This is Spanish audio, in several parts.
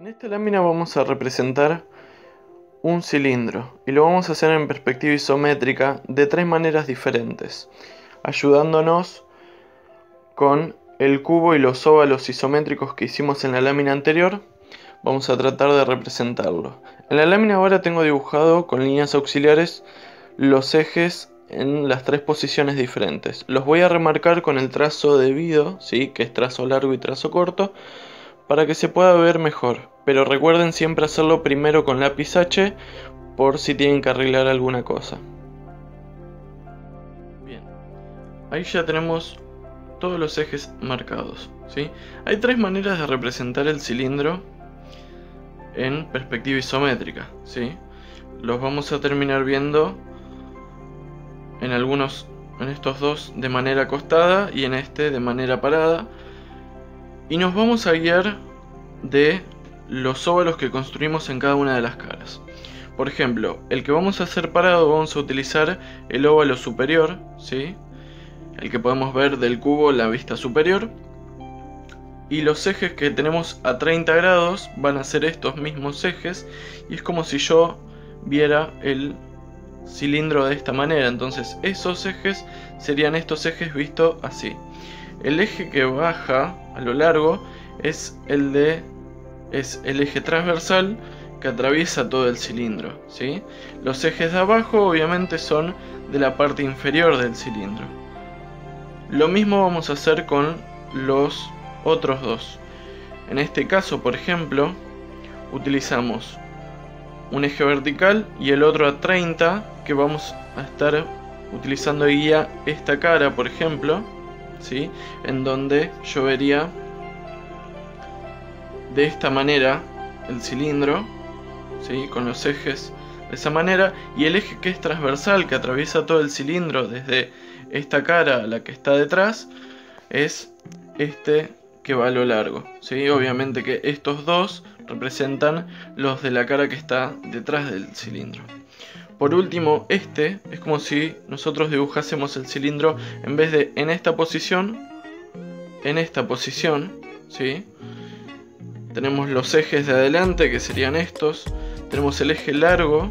En esta lámina vamos a representar un cilindro y lo vamos a hacer en perspectiva isométrica de tres maneras diferentes, ayudándonos con el cubo y los óvalos isométricos que hicimos en la lámina anterior. Vamos a tratar de representarlo. En la lámina ahora tengo dibujado con líneas auxiliares los ejes en las tres posiciones diferentes. Los voy a remarcar con el trazo debido, ¿sí? Que es trazo largo y trazo corto, para que se pueda ver mejor. Pero recuerden siempre hacerlo primero con lápiz H por si tienen que arreglar alguna cosa. Bien, ahí ya tenemos todos los ejes marcados, ¿sí? Hay tres maneras de representar el cilindro en perspectiva isométrica, ¿sí? Los vamos a terminar viendo en estos dos de manera acostada y en este de manera parada. Y nos vamos a guiar de los óvalos que construimos en cada una de las caras. Por ejemplo, el que vamos a hacer parado, vamos a utilizar el óvalo superior, ¿sí? El que podemos ver del cubo, la vista superior. Y los ejes que tenemos a 30 grados van a ser estos mismos ejes. Y es como si yo viera el cilindro de esta manera. Entonces esos ejes serían estos ejes visto así. El eje que baja a lo largo es el eje transversal que atraviesa todo el cilindro, ¿sí? Los ejes de abajo obviamente son de la parte inferior del cilindro. Lo mismo vamos a hacer con los otros dos. En este caso, por ejemplo, utilizamos un eje vertical y el otro a 30, que vamos a estar utilizando de guía esta cara, por ejemplo, ¿sí? En donde yo vería de esta manera el cilindro, ¿sí? Con los ejes de esa manera, y el eje que es transversal, que atraviesa todo el cilindro desde esta cara a la que está detrás, es este que va a lo largo, ¿sí? Obviamente que estos dos representan los de la cara que está detrás del cilindro. Por último, este es como si nosotros dibujásemos el cilindro en vez de en esta posición, ¿sí? Tenemos los ejes de adelante, que serían estos. Tenemos el eje largo,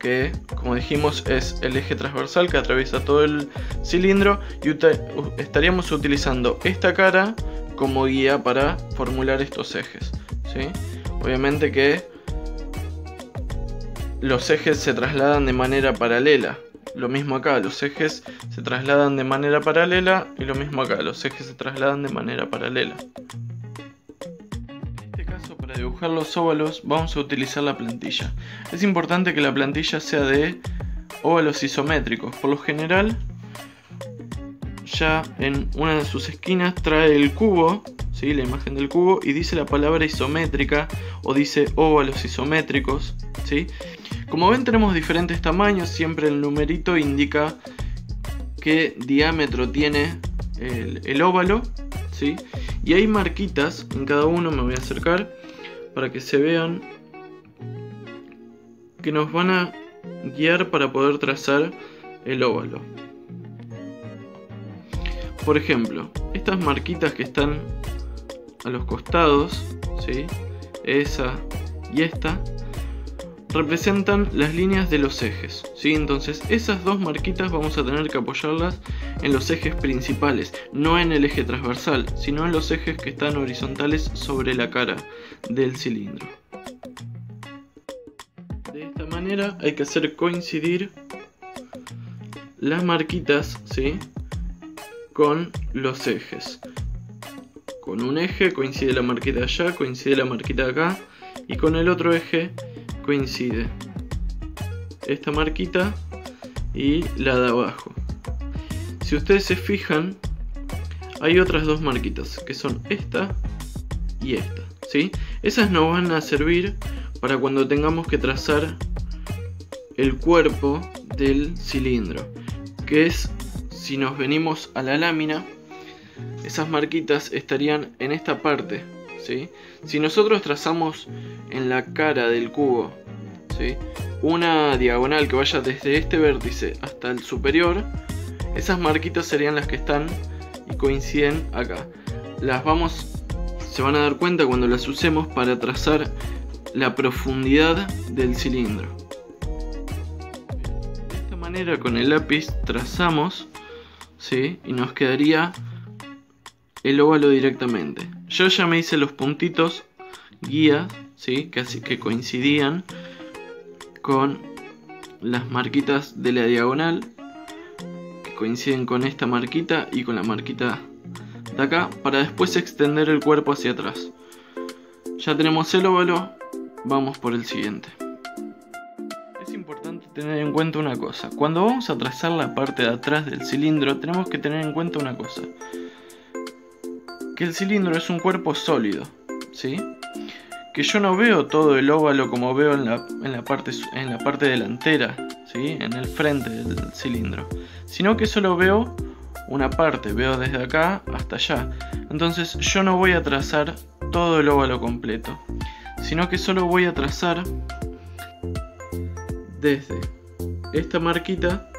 que como dijimos es el eje transversal que atraviesa todo el cilindro, y estaríamos utilizando esta cara como guía para formular estos ejes, ¿sí? Obviamente que los ejes se trasladan de manera paralela. Lo mismo acá, los ejes se trasladan de manera paralela, y lo mismo acá, los ejes se trasladan de manera paralela. En este caso, para dibujar los óvalos vamos a utilizar la plantilla. Es importante que la plantilla sea de óvalos isométricos. Por lo general, ya en una de sus esquinas trae el cubo, ¿sí? La imagen del cubo, y dice la palabra isométrica o dice óvalos isométricos, ¿sí? Como ven, tenemos diferentes tamaños. Siempre el numerito indica qué diámetro tiene el óvalo, ¿sí? Y hay marquitas en cada uno. Me voy a acercar para que se vean, que nos van a guiar para poder trazar el óvalo. Por ejemplo, estas marquitas que están a los costados, ¿sí? Esa y esta, representan las líneas de los ejes, ¿sí? Entonces esas dos marquitas vamos a tener que apoyarlas en los ejes principales, no en el eje transversal, sino en los ejes que están horizontales sobre la cara del cilindro. De esta manera hay que hacer coincidir las marquitas, ¿sí? Con los ejes. Con un eje coincide la marquita de allá, coincide la marquita de acá, y con el otro eje coincide esta marquita y la de abajo. Si ustedes se fijan, hay otras dos marquitas que son esta y esta, ¿sí? Esas nos van a servir para cuando tengamos que trazar el cuerpo del cilindro, que es, si nos venimos a la lámina, esas marquitas estarían en esta parte, ¿sí? Si nosotros trazamos en la cara del cubo, ¿sí? Una diagonal que vaya desde este vértice hasta el superior, esas marquitas serían las que están y coinciden acá. Las vamos se van a dar cuenta cuando las usemos para trazar la profundidad del cilindro. De esta manera con el lápiz trazamos, ¿sí? Y nos quedaría el óvalo directamente. Yo ya me hice los puntitos guía, ¿sí? que coincidían con las marquitas de la diagonal, que coinciden con esta marquita y con la marquita de acá, para después extender el cuerpo hacia atrás. Ya tenemos el óvalo, vamos por el siguiente. Es importante tener en cuenta una cosa: cuando vamos a trazar la parte de atrás del cilindro, tenemos que tener en cuenta una cosa: que el cilindro es un cuerpo sólido, ¿sí? Que yo no veo todo el óvalo como veo en la parte delantera, ¿sí? En el frente del cilindro, sino que solo veo una parte, veo desde acá hasta allá. Entonces yo no voy a trazar todo el óvalo completo, sino que solo voy a trazar desde esta marquita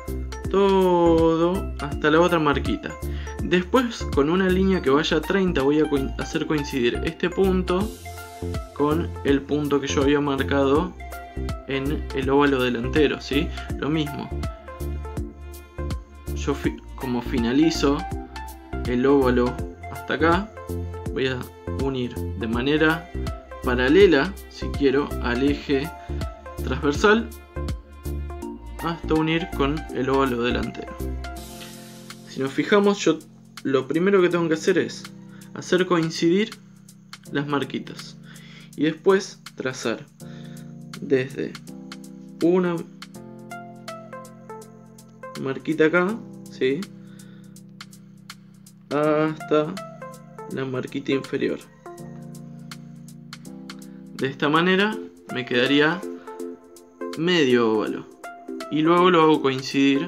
todo hasta la otra marquita. Después, con una línea que vaya a 30, voy a hacer coincidir este punto con el punto que yo había marcado en el óvalo delantero, ¿sí? Lo mismo. Yo como finalizo el óvalo hasta acá, voy a unir de manera paralela, si quiero, al eje transversal, hasta unir con el óvalo delantero. Si nos fijamos, yo lo primero que tengo que hacer es hacer coincidir las marquitas y después trazar desde una marquita acá, ¿sí? Hasta la marquita inferior. De esta manera me quedaría medio óvalo y luego lo hago coincidir,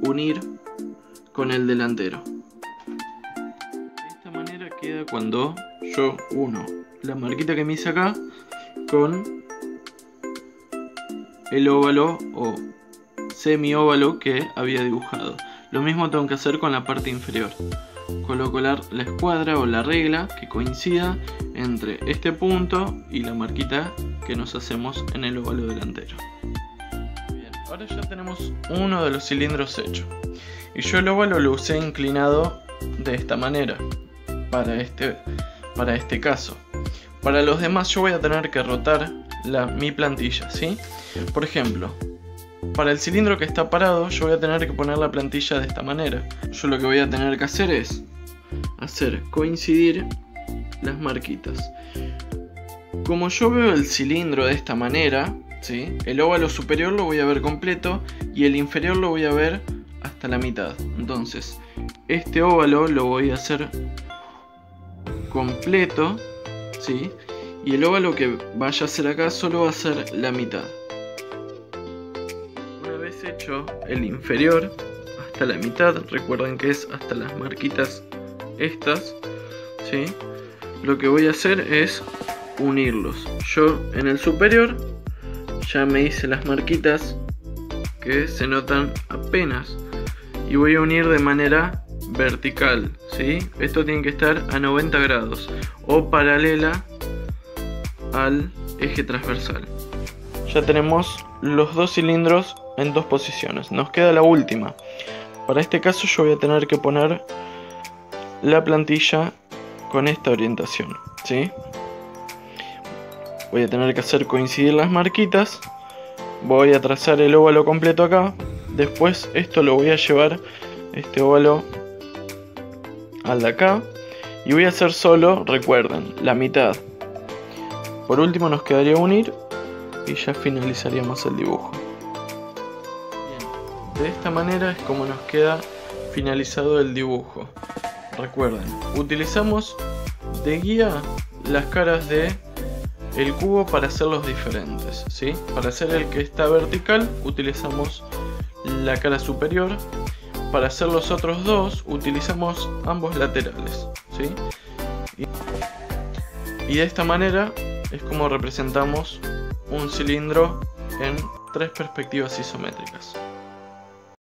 unir con el delantero. De esta manera queda cuando yo uno la marquita que me hice acá con el óvalo o semi-óvalo que había dibujado. Lo mismo tengo que hacer con la parte inferior. Coloco la escuadra o la regla que coincida entre este punto y la marquita que nos hacemos en el óvalo delantero. Bien, ahora ya tenemos uno de los cilindros hecho. Y yo el óvalo lo usé inclinado de esta manera para este caso. Para los demás yo voy a tener que rotar mi plantilla, ¿sí? Por ejemplo, para el cilindro que está parado yo voy a tener que poner la plantilla de esta manera. Yo lo que voy a tener que hacer es hacer coincidir las marquitas. Como yo veo el cilindro de esta manera, ¿sí? El óvalo superior lo voy a ver completo y el inferior lo voy a ver hasta la mitad. Entonces este óvalo lo voy a hacer completo, ¿sí? Y el óvalo que vaya a ser acá solo va a ser la mitad. Una vez hecho el inferior hasta la mitad, recuerden que es hasta las marquitas estas, ¿sí? Lo que voy a hacer es unirlos. Yo en el superior ya me hice las marquitas que se notan apenas y voy a unir de manera vertical, ¿sí? Esto tiene que estar a 90 grados o paralela al eje transversal. Ya tenemos los dos cilindros en dos posiciones. Nos queda la última. Para este caso yo voy a tener que poner la plantilla con esta orientación, ¿sí? Voy a tener que hacer coincidir las marquitas. Voy a trazar el óvalo completo acá. Después esto lo voy a llevar, este óvalo, al de acá. Y voy a hacer solo, recuerden, la mitad. Por último nos quedaría unir y ya finalizaríamos el dibujo. Bien, de esta manera es como nos queda finalizado el dibujo. Recuerden, utilizamos de guía las caras de el cubo para hacerlos diferentes, ¿sí? Para hacer el que está vertical utilizamos la cara superior. Para hacer los otros dos utilizamos ambos laterales, ¿sí? Y de esta manera es como representamos un cilindro en tres perspectivas isométricas.